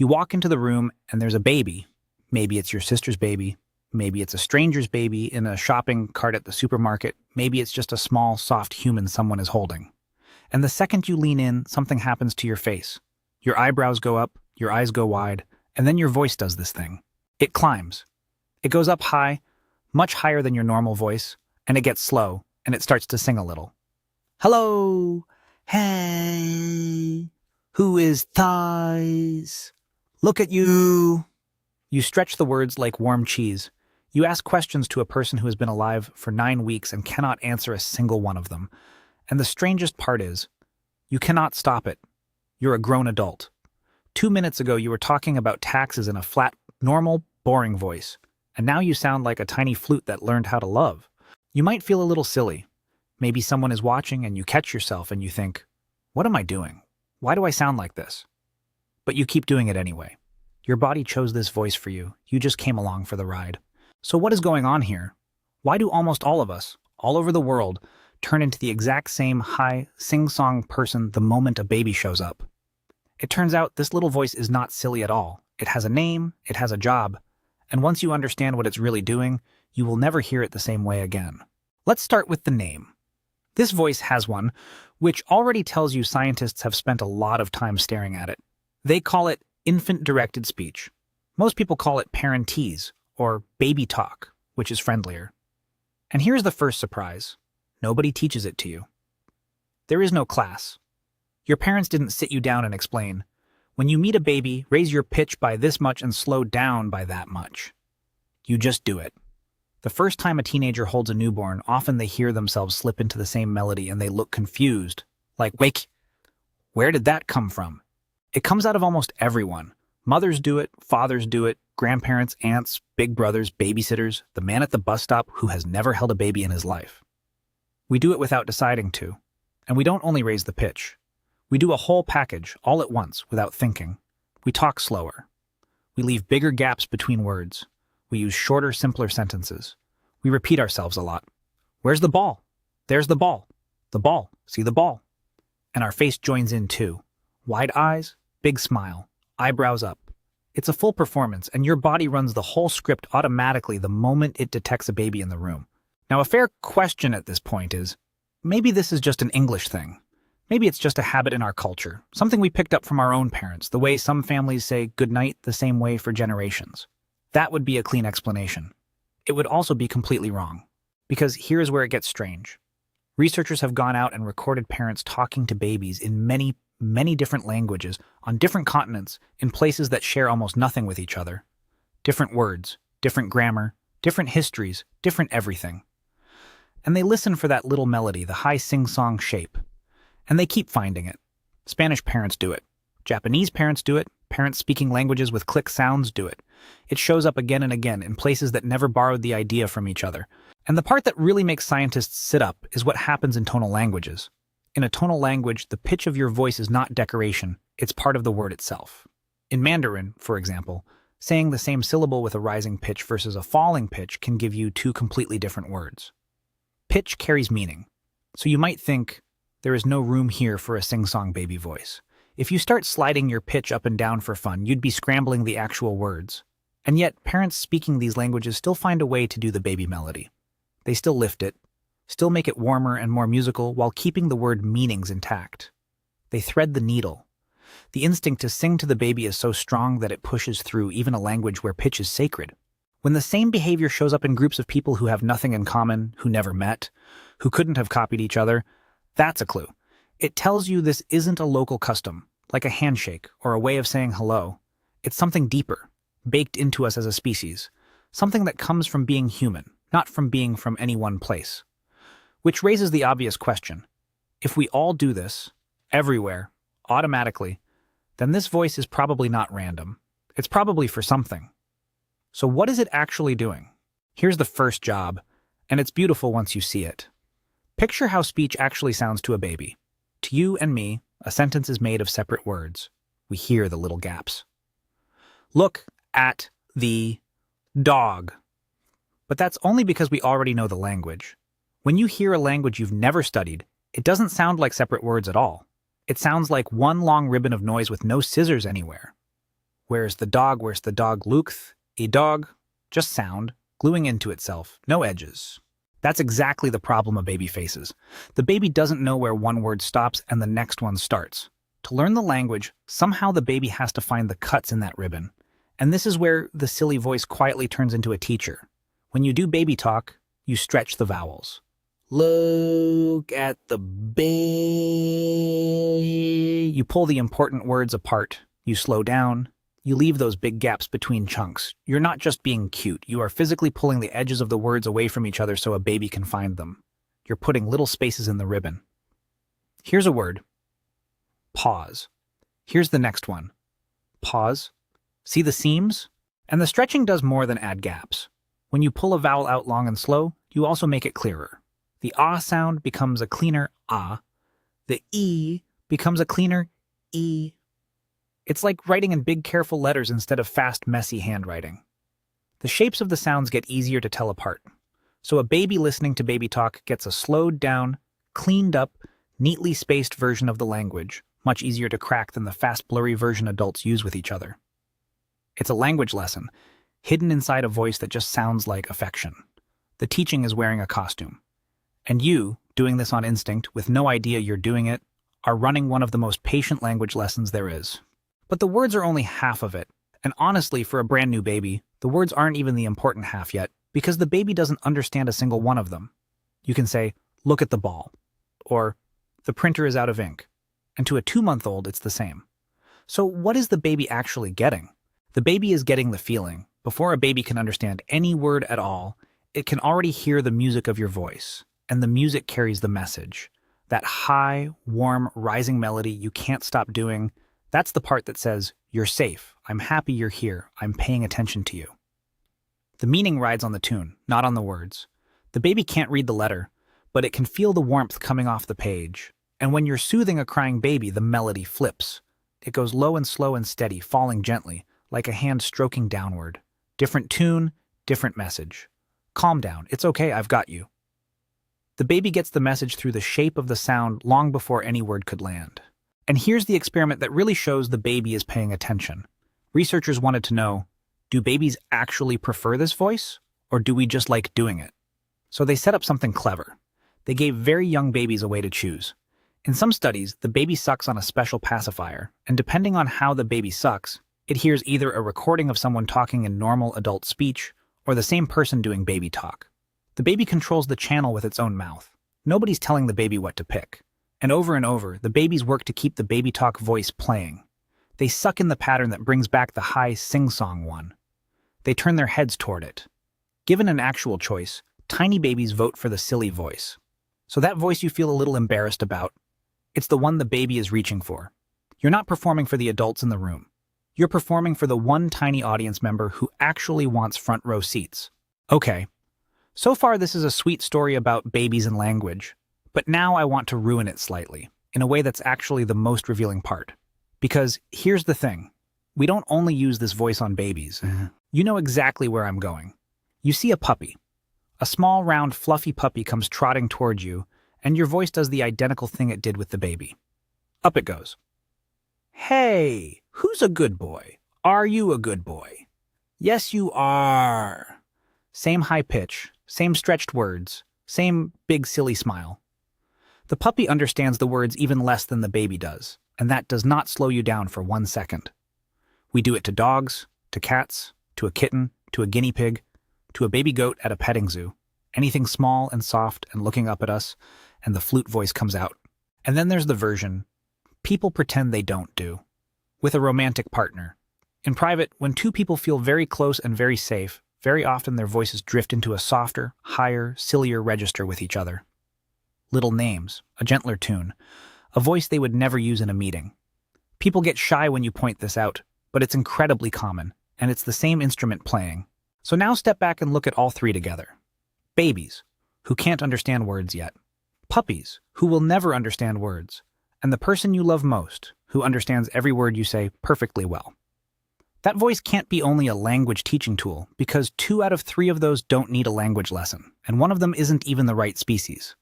You walk into the room and there's a baby. Maybe it's your sister's baby. Maybe it's a stranger's baby in a shopping cart at the supermarket. Maybe it's just a small, soft human someone is holding. And the second you lean in, something happens to your face. Your eyebrows go up, your eyes go wide, and then your voice does this thing. It climbs. It goes up high, much higher than your normal voice, and it gets slow, and it starts to sing a little. Hello! Hey! Who is thighs? Look at you! You stretch the words like warm cheese. You ask questions to a person who has been alive for 9 weeks and cannot answer a single one of them. And the strangest part is, you cannot stop it. You're a grown adult. 2 minutes ago you were talking about taxes in a flat, normal, boring voice. And now you sound like a tiny flute that learned how to love. You might feel a little silly. Maybe someone is watching and you catch yourself and you think, what am I doing? Why do I sound like this? But you keep doing it anyway. Your body chose this voice for you. You just came along for the ride. So what is going on here? Why do almost all of us, all over the world, turn into the exact same high, sing-song person the moment a baby shows up? It turns out this little voice is not silly at all. It has a name, it has a job, and once you understand what it's really doing, you will never hear it the same way again. Let's start with the name. This voice has one, which already tells you scientists have spent a lot of time staring at it. They call it infant-directed speech. Most people call it parentese, or baby talk, which is friendlier. And here's the first surprise. Nobody teaches it to you. There is no class. Your parents didn't sit you down and explain, when you meet a baby, raise your pitch by this much and slow down by that much. You just do it. The first time a teenager holds a newborn, often they hear themselves slip into the same melody and they look confused. Like, wait, where did that come from? It comes out of almost everyone. Mothers do it, fathers do it, grandparents, aunts, big brothers, babysitters, the man at the bus stop who has never held a baby in his life. We do it without deciding to. And we don't only raise the pitch. We do a whole package, all at once, without thinking. We talk slower. We leave bigger gaps between words. We use shorter, simpler sentences. We repeat ourselves a lot. Where's the ball? There's the ball. The ball. See the ball. And our face joins in too. Wide eyes, big smile, eyebrows up. It's a full performance, and your body runs the whole script automatically the moment it detects a baby in the room. Now, a fair question at this point is, maybe this is just an English thing. Maybe it's just a habit in our culture, something we picked up from our own parents, the way some families say goodnight the same way for generations. That would be a clean explanation. It would also be completely wrong. Because here's where it gets strange. Researchers have gone out and recorded parents talking to babies in many different languages, on different continents, in places that share almost nothing with each other. Different words, different grammar, different histories, different everything. And they listen for that little melody, the high sing-song shape. And they keep finding it. Spanish parents do it. Japanese parents do it. Parents speaking languages with click sounds do it. It shows up again and again in places that never borrowed the idea from each other. And the part that really makes scientists sit up is what happens in tonal languages. In a tonal language, the pitch of your voice is not decoration, it's part of the word itself. In Mandarin, for example, saying the same syllable with a rising pitch versus a falling pitch can give you two completely different words. Pitch carries meaning, so you might think, there is no room here for a sing-song baby voice. If you start sliding your pitch up and down for fun, you'd be scrambling the actual words. And yet, parents speaking these languages still find a way to do the baby melody. They still lift it, still make it warmer and more musical while keeping the word meanings intact. They thread the needle. The instinct to sing to the baby is so strong that it pushes through even a language where pitch is sacred. When the same behavior shows up in groups of people who have nothing in common, who never met, who couldn't have copied each other, that's a clue. It tells you this isn't a local custom, like a handshake or a way of saying hello. It's something deeper, baked into us as a species, something that comes from being human, not from being from any one place. Which raises the obvious question. If we all do this, everywhere, automatically, then this voice is probably not random. It's probably for something. So what is it actually doing? Here's the first job, and it's beautiful once you see it. Picture how speech actually sounds to a baby. To you and me, a sentence is made of separate words. We hear the little gaps. Look at the dog. But that's only because we already know the language. When you hear a language you've never studied, it doesn't sound like separate words at all. It sounds like one long ribbon of noise with no scissors anywhere. Where's the dog? Where's the dog? Luchth, a dog, just sound, gluing into itself, no edges. That's exactly the problem a baby faces. The baby doesn't know where one word stops and the next one starts. To learn the language, somehow the baby has to find the cuts in that ribbon. And this is where the silly voice quietly turns into a teacher. When you do baby talk, you stretch the vowels. Look at the baby. You pull the important words apart. You slow down. You leave those big gaps between chunks. You're not just being cute. You are physically pulling the edges of the words away from each other so a baby can find them. You're putting little spaces in the ribbon. Here's a word. Pause. Here's the next one. Pause. See the seams? And the stretching does more than add gaps. When you pull a vowel out long and slow, you also make it clearer. The ah sound becomes a cleaner ah. The e becomes a cleaner e. It's like writing in big, careful letters instead of fast, messy handwriting. The shapes of the sounds get easier to tell apart. So a baby listening to baby talk gets a slowed down, cleaned up, neatly spaced version of the language, much easier to crack than the fast, blurry version adults use with each other. It's a language lesson, hidden inside a voice that just sounds like affection. The teaching is wearing a costume. And you, doing this on instinct, with no idea you're doing it, are running one of the most patient language lessons there is. But the words are only half of it, and honestly, for a brand new baby, the words aren't even the important half yet, because the baby doesn't understand a single one of them. You can say, look at the ball, or the printer is out of ink, and to a 2-month-old it's the same. So what is the baby actually getting? The baby is getting the feeling. Before a baby can understand any word at all, it can already hear the music of your voice, and the music carries the message. That high, warm, rising melody you can't stop doing, that's the part that says, you're safe, I'm happy you're here, I'm paying attention to you. The meaning rides on the tune, not on the words. The baby can't read the letter, but it can feel the warmth coming off the page. And when you're soothing a crying baby, the melody flips. It goes low and slow and steady, falling gently, like a hand stroking downward. Different tune, different message. Calm down, it's okay, I've got you. The baby gets the message through the shape of the sound long before any word could land. And here's the experiment that really shows the baby is paying attention. Researchers wanted to know, do babies actually prefer this voice, or do we just like doing it? So they set up something clever. They gave very young babies a way to choose. In some studies, the baby sucks on a special pacifier, and depending on how the baby sucks, it hears either a recording of someone talking in normal adult speech, or the same person doing baby talk. The baby controls the channel with its own mouth. Nobody's telling the baby what to pick. And over, the babies work to keep the baby talk voice playing. They suck in the pattern that brings back the high sing-song one. They turn their heads toward it. Given an actual choice, tiny babies vote for the silly voice. So that voice you feel a little embarrassed about, it's the one the baby is reaching for. You're not performing for the adults in the room. You're performing for the one tiny audience member who actually wants front row seats. Okay, so far this is a sweet story about babies and language. But now I want to ruin it slightly, in a way that's actually the most revealing part. Because here's the thing. We don't only use this voice on babies. You know exactly where I'm going. You see a puppy. A small, round, fluffy puppy comes trotting toward you, and your voice does the identical thing it did with the baby. Up it goes. Hey, who's a good boy? Are you a good boy? Yes, you are. Same high pitch, same stretched words, same big silly smile. The puppy understands the words even less than the baby does, and that does not slow you down for 1 second. We do it to dogs, to cats, to a kitten, to a guinea pig, to a baby goat at a petting zoo. Anything small and soft and looking up at us, and the flute voice comes out. And then there's the version people pretend they don't do. With a romantic partner. In private, when two people feel very close and very safe, very often their voices drift into a softer, higher, sillier register with each other. Little names, a gentler tune, a voice they would never use in a meeting. People get shy when you point this out, but it's incredibly common, and it's the same instrument playing. So now step back and look at all three together. Babies, who can't understand words yet. Puppies, who will never understand words. And the person you love most, who understands every word you say perfectly well. That voice can't be only a language teaching tool, because 2 out of 3 of those don't need a language lesson, and one of them isn't even the right species.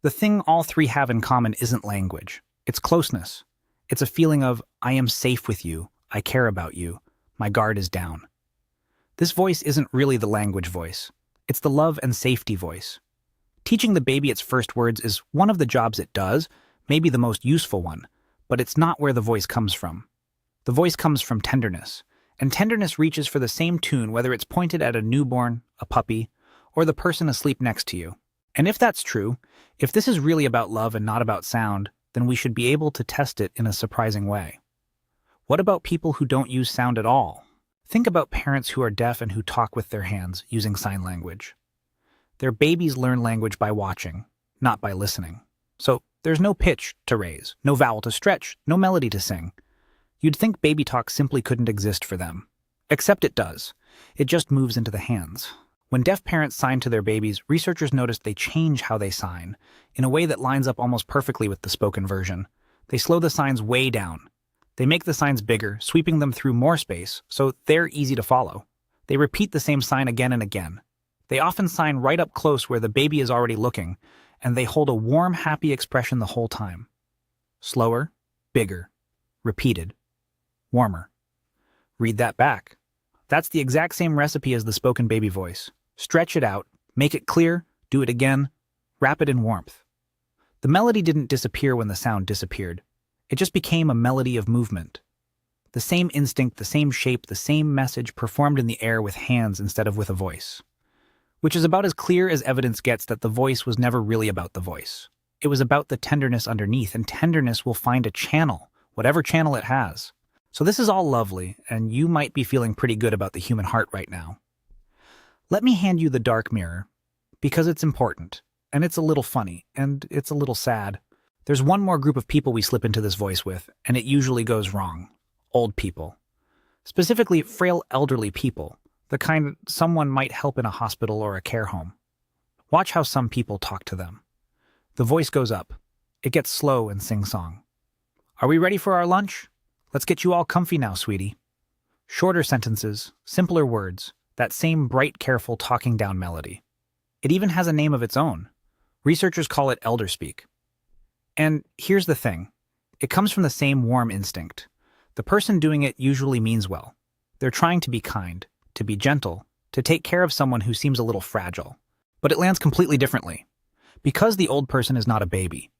The thing all 3 have in common isn't language. It's closeness. It's a feeling of, I am safe with you, I care about you, My guard is down. This voice isn't really the language voice. It's the love and safety voice. Teaching the baby its first words is one of the jobs it does, maybe the most useful one, but it's not where the voice comes from. The voice comes from tenderness, and tenderness reaches for the same tune whether it's pointed at a newborn, a puppy, or the person asleep next to you. And if that's true, if this is really about love and not about sound, then we should be able to test it in a surprising way. What about people who don't use sound at all? Think about parents who are deaf and who talk with their hands using sign language. Their babies learn language by watching, not by listening. So there's no pitch to raise, no vowel to stretch, no melody to sing. You'd think baby talk simply couldn't exist for them. Except it does. It just moves into the hands. When deaf parents sign to their babies, researchers noticed they change how they sign, in a way that lines up almost perfectly with the spoken version. They slow the signs way down. They make the signs bigger, sweeping them through more space, so they're easy to follow. They repeat the same sign again and again. They often sign right up close where the baby is already looking, and they hold a warm, happy expression the whole time. Slower, bigger, repeated, warmer. Read that back. That's the exact same recipe as the spoken baby voice. Stretch it out, make it clear, do it again, wrap it in warmth. The melody didn't disappear when the sound disappeared. It just became a melody of movement. The same instinct, the same shape, the same message performed in the air with hands instead of with a voice. Which is about as clear as evidence gets that the voice was never really about the voice. It was about the tenderness underneath, and tenderness will find a channel, whatever channel it has. So this is all lovely, and you might be feeling pretty good about the human heart right now. Let me hand you the dark mirror, because it's important, and it's a little funny, and it's a little sad. There's one more group of people we slip into this voice with, and it usually goes wrong. Old people. Specifically, frail elderly people, the kind someone might help in a hospital or a care home. Watch how some people talk to them. The voice goes up. It gets slow and sing-song. Are we ready for our lunch? Let's get you all comfy now, sweetie. Shorter sentences, simpler words, that same bright, careful talking down melody. It even has a name of its own. Researchers call it elder speak. And here's the thing. It comes from the same warm instinct. The person doing it usually means well. They're trying to be kind, to be gentle, to take care of someone who seems a little fragile. But it lands completely differently. Because the old person is not a baby.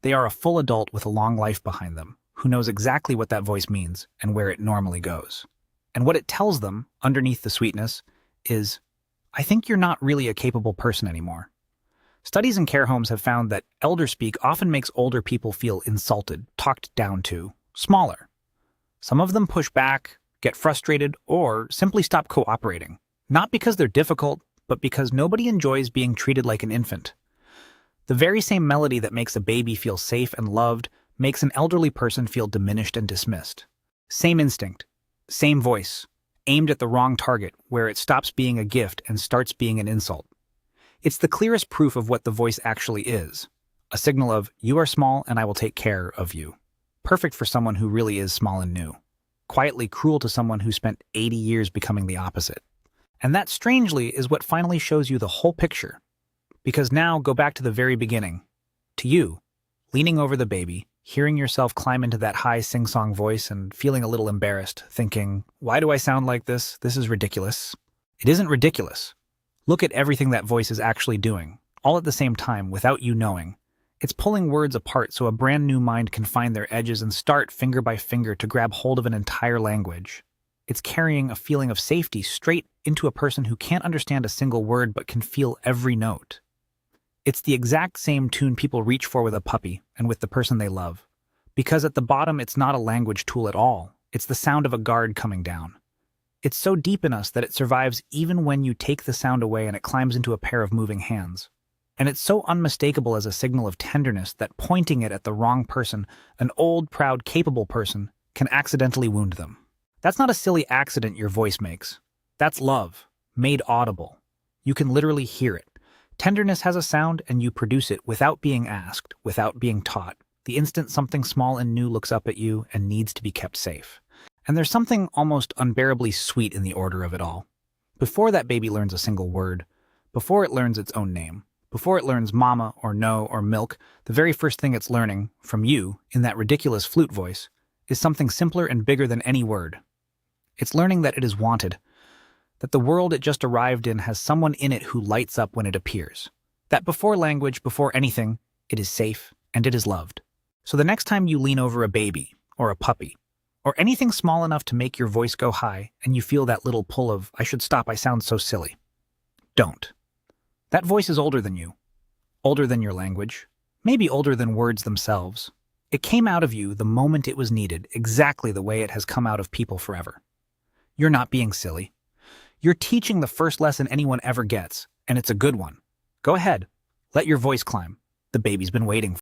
They are a full adult with a long life behind them, who knows exactly what that voice means and where it normally goes. And what it tells them, underneath the sweetness, is, I think you're not really a capable person anymore. Studies in care homes have found that elder speak often makes older people feel insulted, talked down to, smaller. Some of them push back, get frustrated, or simply stop cooperating. Not because they're difficult, but because nobody enjoys being treated like an infant. The very same melody that makes a baby feel safe and loved makes an elderly person feel diminished and dismissed. Same instinct, same voice, aimed at the wrong target, where it stops being a gift and starts being an insult. It's the clearest proof of what the voice actually is. A signal of, you are small and I will take care of you. Perfect for someone who really is small and new. Quietly cruel to someone who spent 80 years becoming the opposite. And that, strangely, is what finally shows you the whole picture. Because now, go back to the very beginning. To you, leaning over the baby, hearing yourself climb into that high sing-song voice and feeling a little embarrassed, thinking, why do I sound like this? This is ridiculous. It isn't ridiculous. Look at everything that voice is actually doing, all at the same time, without you knowing. It's pulling words apart so a brand new mind can find their edges and start finger by finger to grab hold of an entire language. It's carrying a feeling of safety straight into a person who can't understand a single word but can feel every note. It's the exact same tune people reach for with a puppy and with the person they love. Because at the bottom, it's not a language tool at all. It's the sound of a guard coming down. It's so deep in us that it survives even when you take the sound away and it climbs into a pair of moving hands. And it's so unmistakable as a signal of tenderness that pointing it at the wrong person, an old, proud, capable person, can accidentally wound them. That's not a silly accident your voice makes. That's love, made audible. You can literally hear it. Tenderness has a sound, and you produce it without being asked, without being taught, the instant something small and new looks up at you and needs to be kept safe. And there's something almost unbearably sweet in the order of it all. Before that baby learns a single word, before it learns its own name, before it learns mama or no or milk, the very first thing it's learning, from you, in that ridiculous flute voice, is something simpler and bigger than any word. It's learning that it is wanted, that the world it just arrived in has someone in it who lights up when it appears, that before language, before anything, it is safe and it is loved. So the next time you lean over a baby or a puppy, or anything small enough to make your voice go high and you feel that little pull of, I should stop, I sound so silly, don't. That voice is older than you, older than your language, maybe older than words themselves. It came out of you the moment it was needed, exactly the way it has come out of people forever. You're not being silly. You're teaching the first lesson anyone ever gets, and it's a good one. Go ahead. Let your voice climb. The baby's been waiting.